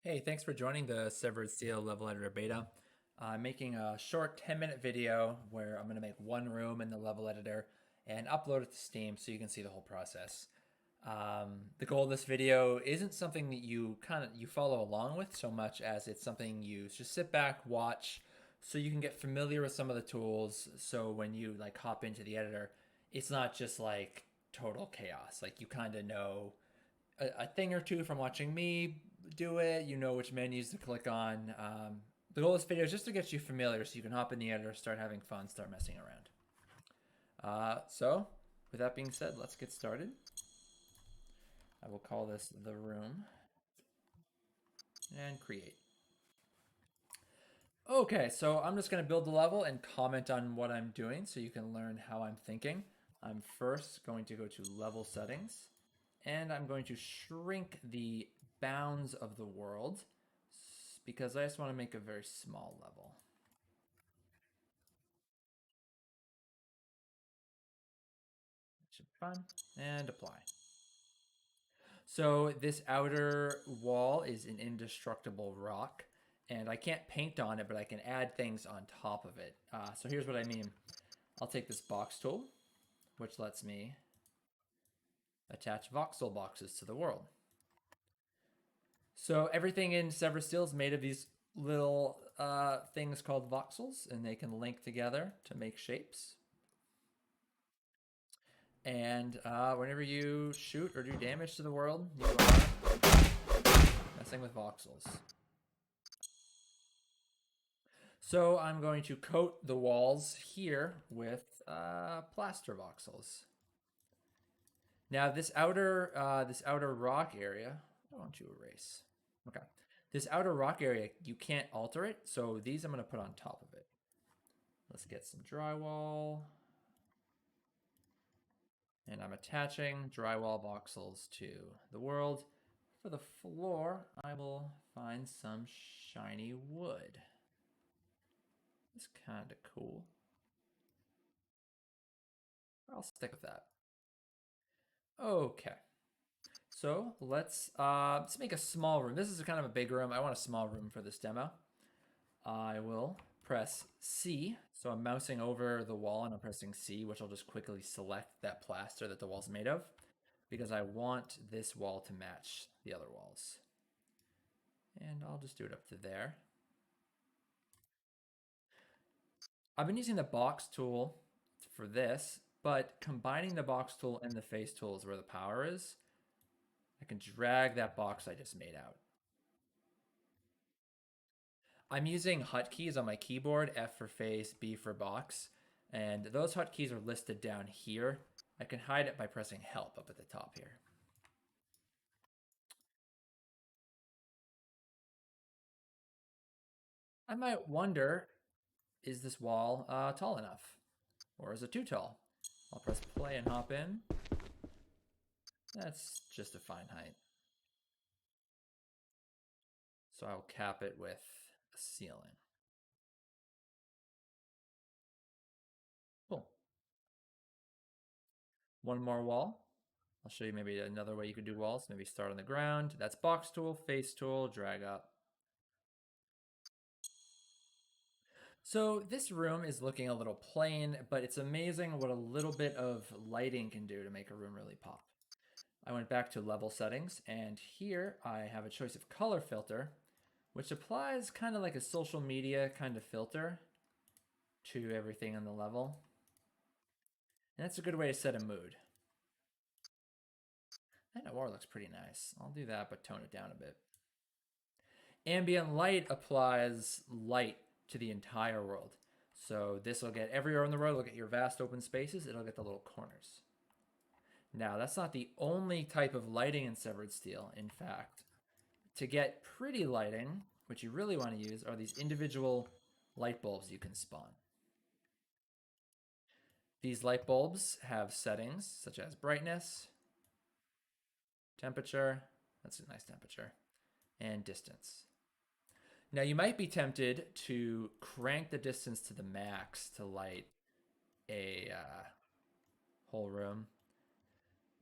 Hey, thanks for joining the Severed Steel Level Editor Beta. I'm making a short 10-minute video where I'm going to make one room in the level editor and upload it to Steam so you can see the whole process. The goal of this video isn't something that you follow along with so much as it's something you just sit back, watch, so you can get familiar with some of the tools. So when you like hop into the editor, it's not just like total chaos. Like you kind of know a thing or two from watching me do it. You know which menus to click on. The goal of this video is just to get you familiar so you can hop in the editor, start having fun, start messing around. So, with that being said, let's get started. I will call this the room and create. Okay, so I'm just going to build the level and comment on what I'm doing so you can learn how I'm thinking. I'm first going to go to level settings and I'm going to shrink the bounds of the world because I just want to make a very small level. Should be fun. And apply. So this outer wall is an indestructible rock, and I can't paint on it, but I can add things on top of it. So here's what I mean. I'll take this box tool, which lets me attach voxel boxes to the world. So everything in Sever Steel is made of these little things called voxels, and they can link together to make shapes. And whenever you shoot or do damage to the world, you are messing with voxels. So I'm going to coat the walls here with plaster voxels. Now this outer rock area, why don't you erase? Okay, this outer rock area you can't alter it, so these I'm going to put on top of it. Let's get some drywall. And I'm attaching drywall voxels to the world. For the floor, I will find some shiny wood. It's kind of cool. I'll stick with that. Okay. So let's make a small room. This is kind of a big room. I want a small room for this demo. I will press C. So I'm mousing over the wall and I'm pressing C, which will just quickly select that plaster that the wall's made of because I want this wall to match the other walls. And I'll just do it up to there. I've been using the box tool for this, but combining the box tool and the face tool is where the power is. I can drag that box I just made out. I'm using hotkeys on my keyboard, F for face, B for box, and those hotkeys are listed down here. I can hide it by pressing help up at the top here. I might wonder, is this wall tall enough? Or is it too tall? I'll press play and hop in. That's just a fine height. So I'll cap it with a ceiling. Cool. One more wall. I'll show you maybe another way you could do walls. Maybe start on the ground. That's box tool, face tool, drag up. So this room is looking a little plain, but it's amazing what a little bit of lighting can do to make a room really pop. I went back to level settings, and here I have a choice of color filter, which applies kind of like a social media kind of filter to everything on the level. And that's a good way to set a mood. That noir looks pretty nice. I'll do that, but tone it down a bit. Ambient light applies light to the entire world. So this will get everywhere in the world. Look at your vast open spaces. It'll get the little corners. Now, that's not the only type of lighting in Severed Steel. In fact, to get pretty lighting, what you really want to use are these individual light bulbs you can spawn. These light bulbs have settings such as brightness, temperature, that's a nice temperature, and distance. Now you might be tempted to crank the distance to the max to light a whole room,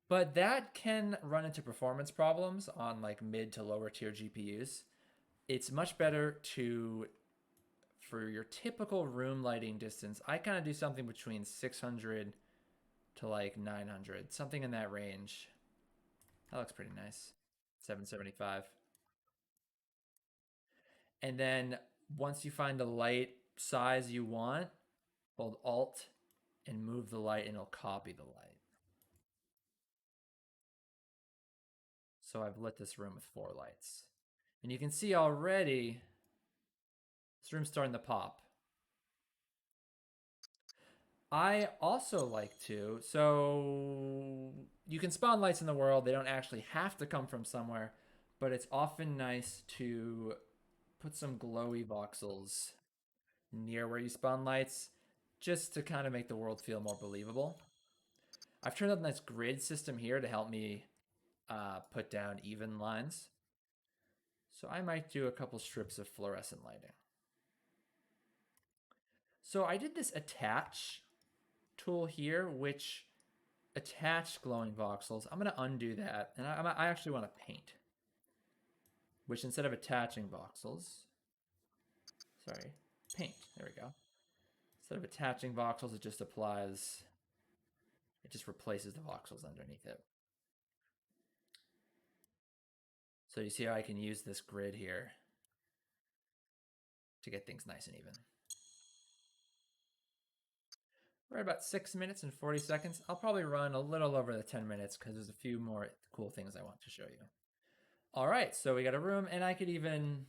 but that can run into performance problems on like mid to lower tier GPUs. It's much better to, for your typical room lighting distance, I kind of do something between 600 to like 900, something in that range. That looks pretty nice. 775. And then once you find the light size you want, hold Alt and move the light and it'll copy the light. So I've lit this room with 4 lights. And you can see already this room's starting to pop. I also like to, so you can spawn lights in the world. They don't actually have to come from somewhere, but it's often nice to put some glowy voxels near where you spawn lights just to kind of make the world feel more believable. I've turned on this grid system here to help me put down even lines. So I might do a couple strips of fluorescent lighting. So I did this attach tool here, which attached glowing voxels. I'm going to undo that, and I actually want to paint, which instead of attaching voxels, sorry, paint, there we go. Instead of attaching voxels, it just applies, it just replaces the voxels underneath it. So you see how I can use this grid here to get things nice and even. We're at about 6 minutes and 40 seconds. I'll probably run a little over the 10 minutes because there's a few more cool things I want to show you. All right, so we got a room, and I could even,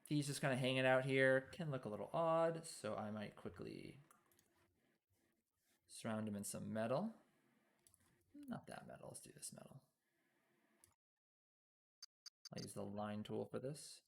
these just kind of hanging out here can look a little odd, so I might quickly surround them in some metal. Not that metal, let's do this metal. I'll use the line tool for this.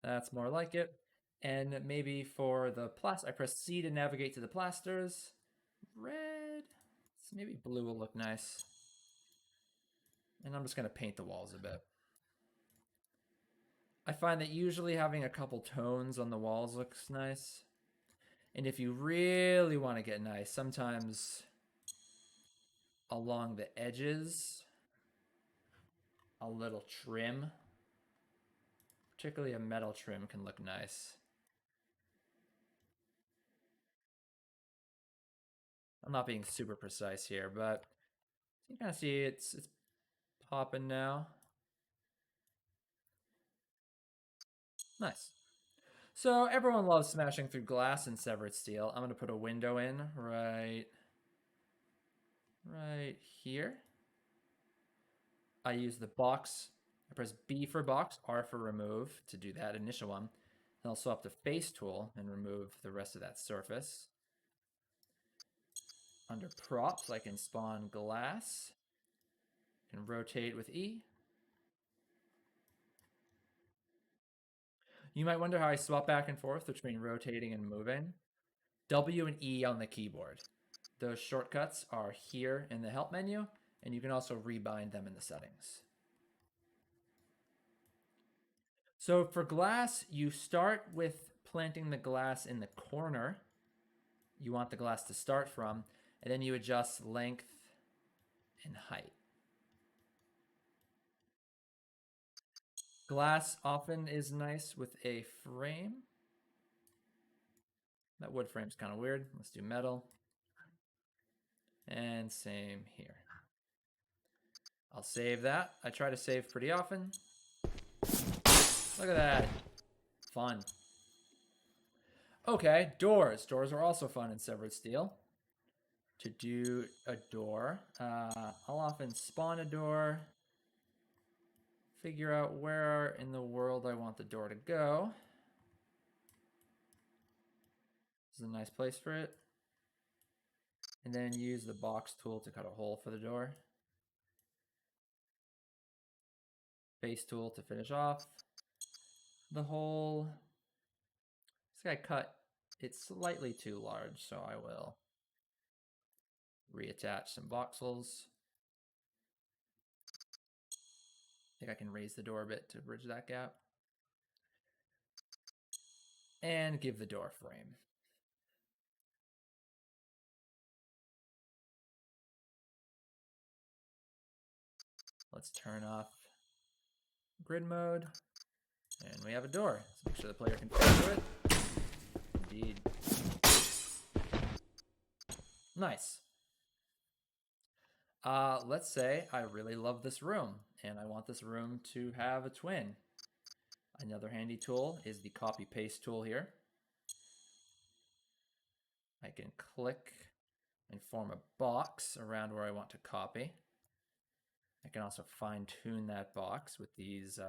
That's more like it. And maybe for the plaster, I press C to navigate to the plasters. Red, so maybe blue will look nice. And I'm just gonna paint the walls a bit. I find that usually having a couple tones on the walls looks nice. And if you really want to get nice, sometimes along the edges, a little trim, particularly a metal trim, can look nice. I'm not being super precise here, but you kind of see it's popping now. Nice. So everyone loves smashing through glass in severed steel. I'm going to put a window in right here. I use the box. I press B for box, R for remove to do that initial one. Then I'll swap the face tool and remove the rest of that surface. Under props, I can spawn glass and rotate with E. You might wonder how I swap back and forth between rotating and moving. W and E on the keyboard. Those shortcuts are here in the help menu, and you can also rebind them in the settings. So for glass, you start with planting the glass in the corner you want the glass to start from, and then you adjust length and height. Glass often is nice with a frame. That wood frame's kind of weird. Let's do metal. And same here. I'll save that. I try to save pretty often. Look at that. Fun. Okay, doors. Doors are also fun in severed steel. To do a door, I'll often spawn a door, figure out where in the world I want the door to go. This is a nice place for it. And then use the box tool to cut a hole for the door. Face tool to finish off the hole. This guy cut it slightly too large, so I will reattach some voxels. I think I can raise the door a bit to bridge that gap. And give the door frame. Let's turn off grid mode. And we have a door. Let's make sure the player can fit through it. Indeed. Nice. Let's say I really love this room, and I want this room to have a twin. Another handy tool is the copy-paste tool here. I can click and form a box around where I want to copy. I can also fine-tune that box with these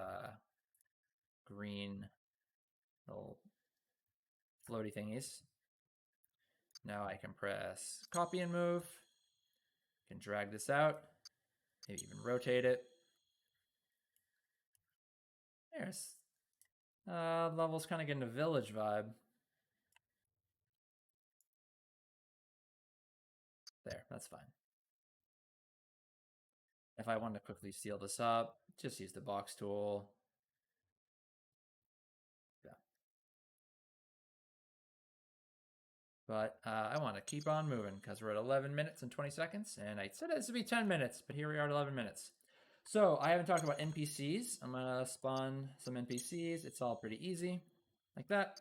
green little floaty thingies. Now I can press copy and move. I can drag this out, maybe even rotate it. There's level's kind of getting a village vibe. There, that's fine. If I want to quickly seal this up, just use the box tool. Yeah. But I want to keep on moving because we're at 11 minutes and 20 seconds, and I said this would be 10 minutes, but here we are at 11 minutes. So I haven't talked about NPCs. I'm going to spawn some NPCs. It's all pretty easy, like that.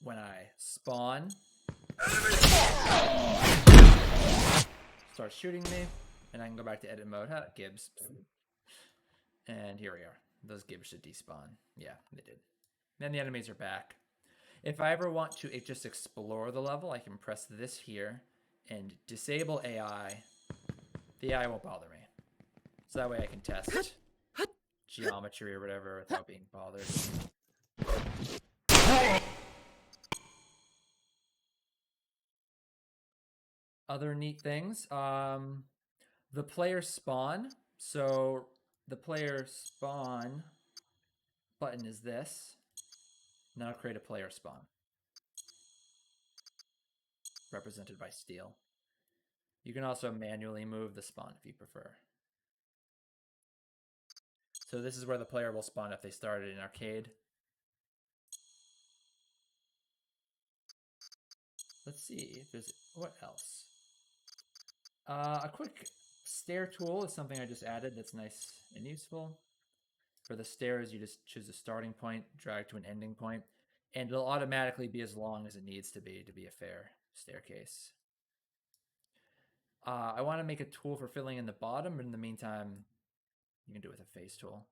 When I spawn, starts shooting me, and I can go back to edit mode. Gibbs. And here we are. Those Gibbs should despawn. Yeah, they did. Then the enemies are back. If I ever want to just explore the level, I can press this here and disable AI. The AI won't bother me. So that way I can test geometry or whatever without being bothered. Other neat things. The player spawn. So the player spawn button is this. Now create a player spawn. Represented by steel. You can also manually move the spawn if you prefer. So this is where the player will spawn if they started in arcade. Let's see if there's what else. A quick stair tool is something I just added that's nice and useful. For the stairs, you just choose a starting point, drag to an ending point, and it'll automatically be as long as it needs to be a fair staircase. I want to make a tool for filling in the bottom, but in the meantime, you can do it with a face tool.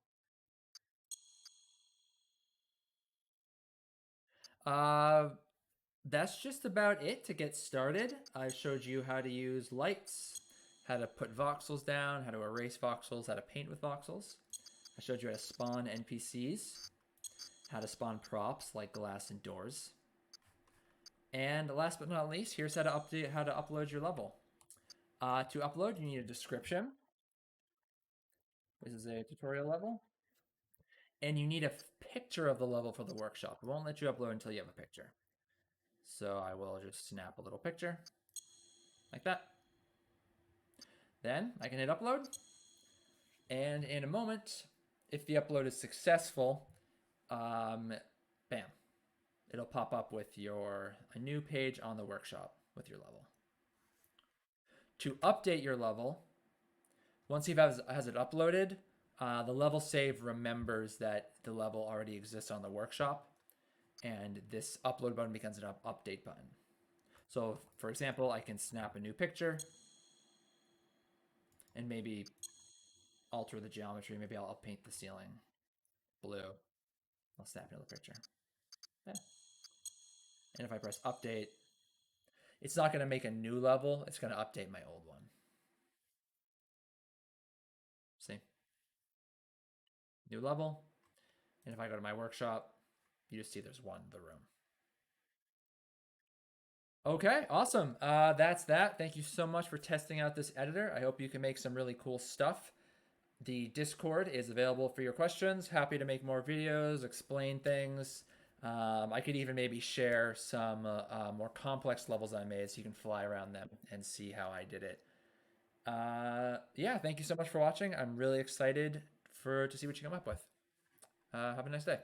That's just about it to get started. I showed you how to use lights, how to put voxels down, how to erase voxels, how to paint with voxels. I showed you how to spawn NPCs, how to spawn props like glass and doors. And last but not least, here's how to upload your level. To upload, you need a description. This is a tutorial level. And you need a picture of the level for the workshop. It won't let you upload until you have a picture. So I will just snap a little picture like that. Then I can hit upload. And in a moment, if the upload is successful, bam, it'll pop up with a new page on the workshop with your level. To update your level, once you've has it uploaded, the level save remembers that the level already exists on the workshop, and this upload button becomes an update button. So, for example, I can snap a new picture and maybe alter the geometry. Maybe I'll paint the ceiling blue. I'll snap another picture. Yeah. And if I press update, it's not going to make a new level. It's going to update my old one. See? New level. And if I go to my workshop, you just see there's one in the room. Okay, awesome. That's that. Thank you so much for testing out this editor. I hope you can make some really cool stuff. The Discord is available for your questions. Happy to make more videos, explain things. I could even maybe share some more complex levels I made so you can fly around them and see how I did it. Yeah, thank you so much for watching. I'm really excited to see what you come up with. Have a nice day.